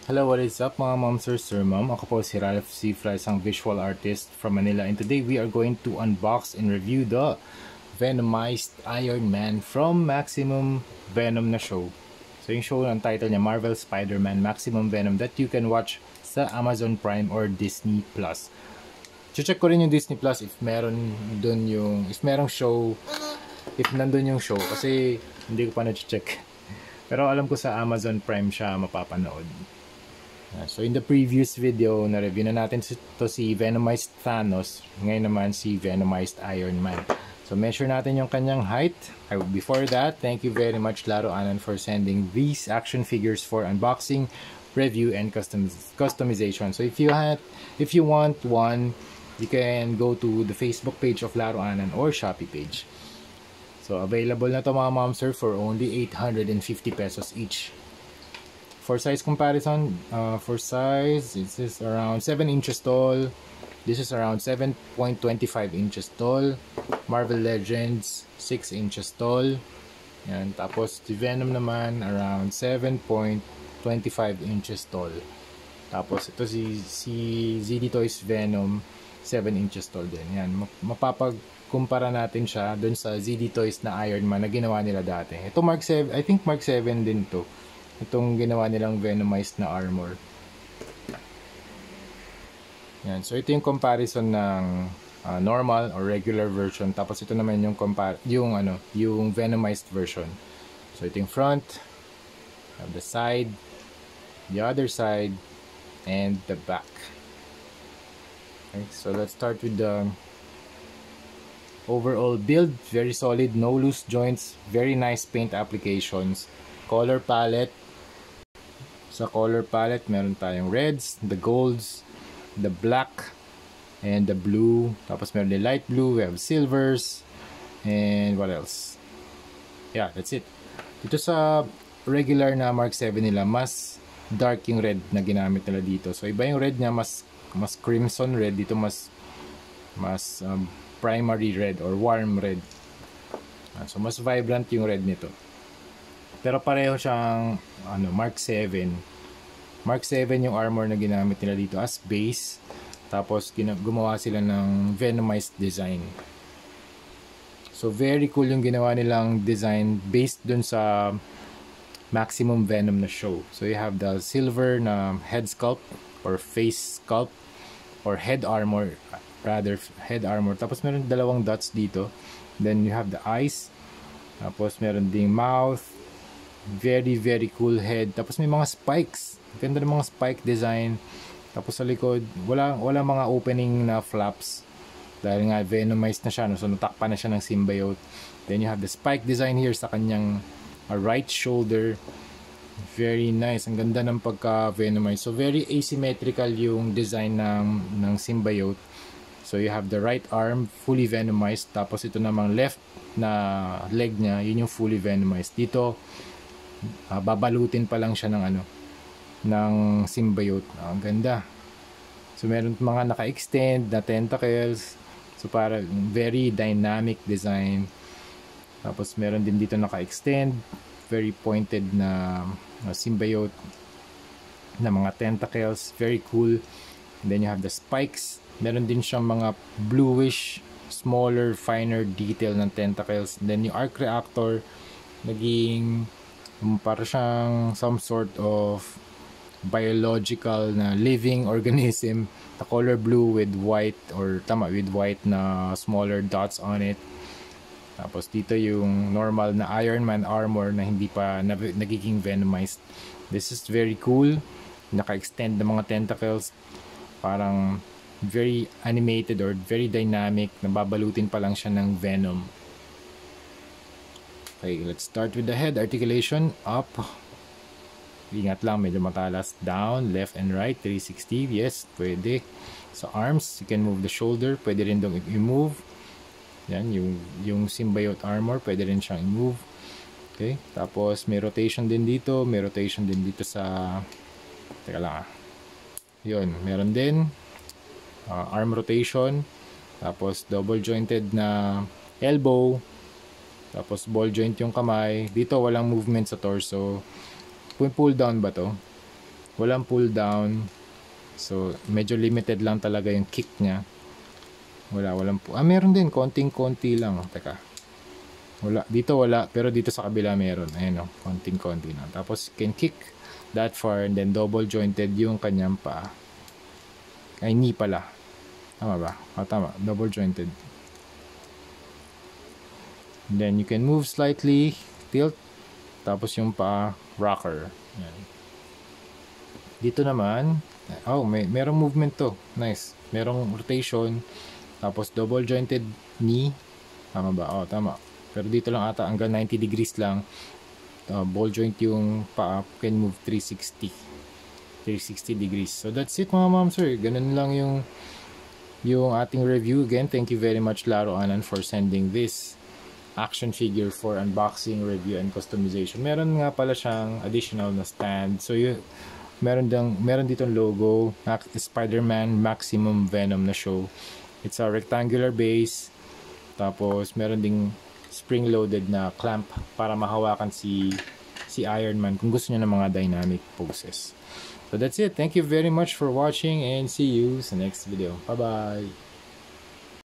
Hello, what is up mga mom, sir, mom? Ako po si Ralph C. Fry, isang visual artist from Manila, and today we are going to unbox and review the Venomized Iron Man from Maximum Venom na show. So yung show, ang title niya, Marvel Spider-Man Maximum Venom, that you can watch sa Amazon Prime or Disney Plus. Check ko rin yung Disney Plus if meron dun yung, if merong show, if nandun yung show, kasi hindi ko pa na-check. Pero alam ko sa Amazon Prime siya mapapanood. So in the previous video, na-review na natin to si Venomized Thanos. Ngayon naman si Venomized Iron Man. So measure natin yung kanyang height. Before that, thank you very much Laro Anan for sending these action figures for unboxing, review, and customization. So if you want one, you can go to the Facebook page of Laro Anan or Shopee page. So available na to mga mom sir for only 850 pesos each. For size comparison, for size, this is around 7 inches tall. This is around 7.25 inches tall. Marvel Legends, 6 inches tall. Yan. Tapos, si Venom naman, around 7.25 inches tall. Tapos, ito si ZD Toys Venom, 7 inches tall din. Yan. Mapapagkumpara natin siya dun sa ZD Toys na Iron Man na ginawa nila dati. Ito Mark 7, I think Mark 7 din to. Itong ginawa nilang Venomized na armor. Yan. So ito yung comparison ng normal or regular version. Tapos ito naman yung yung Venomized version. So ito yung front, the side, the other side, and the back. Okay, so let's start with the overall build. Very solid, no loose joints, very nice paint applications. Color palette. Sa color palette, meron tayong reds, the golds, the black, and the blue. Tapos meron din light blue, we have silvers, and what else? Yeah, that's it. Dito sa regular na Mark 7 nila, mas dark yung red na ginamit nila dito. So iba yung red niya, mas crimson red. Dito mas primary red or warm red. So mas vibrant yung red nito. Pero pareho siyang Mark 7. Mark 7 yung armor na ginamit nila dito as base. Tapos gumawa sila ng Venomized design. So very cool yung ginawa nilang design based dun sa Maximum Venom na show. So you have the silver na head sculpt or face sculpt or head armor, rather head armor. Tapos meron dalawang dots dito. Then you have the eyes. Tapos meron ding mouth. Very cool head. Tapos may mga spikes. Ganda ng mga spike design. Tapos sa likod, wala mga opening na flaps. Dahil nga venomized na siya, no? So natakpan na siya ng symbiote. Then you have the spike design here sa kanyang right shoulder. Very nice. Ang ganda ng pagka-venomized. So very asymmetrical yung design ng symbiote. So you have the right arm fully venomized. Tapos ito namang left na leg niya, yun yung fully venomized. Dito, babalutin pa lang siya ng symbiote. Ang ganda. So meron mga naka-extend na tentacles. So para very dynamic design. Tapos meron din dito naka-extend, very pointed na symbiote na mga tentacles. Very cool. And then you have the spikes. Meron din siyang mga bluish, smaller, finer detail ng tentacles. And then yung arc reactor naging para siyang some sort of biological na living organism. The color blue with white with white na smaller dots on it. Tapos dito yung normal na Iron Man armor na hindi pa nagiging venomized. This is very cool. Naka-extend ng mga tentacles. Parang very animated or very dynamic. Nababalutin pa lang siya ng venom. Okay, let's start with the head. Articulation, up. Ingat lang, medyo matalas. Down, left and right, 360. Yes, pwede. So arms, you can move the shoulder. Pwede rin dong i-move. Yan, yung symbiote armor, pwede rin siyang i-move. Okay, tapos may rotation din dito. May rotation din dito sa... Teka lang Yun, meron din. Arm rotation. Tapos double jointed na elbow. Tapos ball joint yung kamay. Dito walang movement sa torso. Pull down ba to? Walang pull down. So, medyo limited lang talaga yung kick niya. Walang pull. Meron din. Konting-konti lang. Teka. Wala. Dito wala. Pero dito sa kabila meron. Ayan o. Konting-konti lang. Tapos, can kick that far and then double jointed yung kanyang paa. Ay, knee pala. Tama ba? Tama. Double jointed. And then, you can move slightly. Tilt. Tapos yung paa, rocker. Yan. Dito naman, merong movement to. Nice. Merong rotation. Tapos double jointed knee. Tama ba? Tama. Pero dito lang ata hanggang 90 degrees lang. Ball joint yung paa. Can move 360 degrees. So that's it mga ma'am sir. Ganun lang yung ating review. Again, thank you very much Laro Anan for sending this action figure for unboxing, review, and customization. Meron nga pala siyang additional na stand. So, meron ditong logo, Spider-Man Maximum Venom na show. It's a rectangular base. Tapos, meron ding spring-loaded na clamp para mahawakan si Iron Man kung gusto niya ng mga dynamic poses. So, that's it. Thank you very much for watching and see you sa next video. Bye-bye!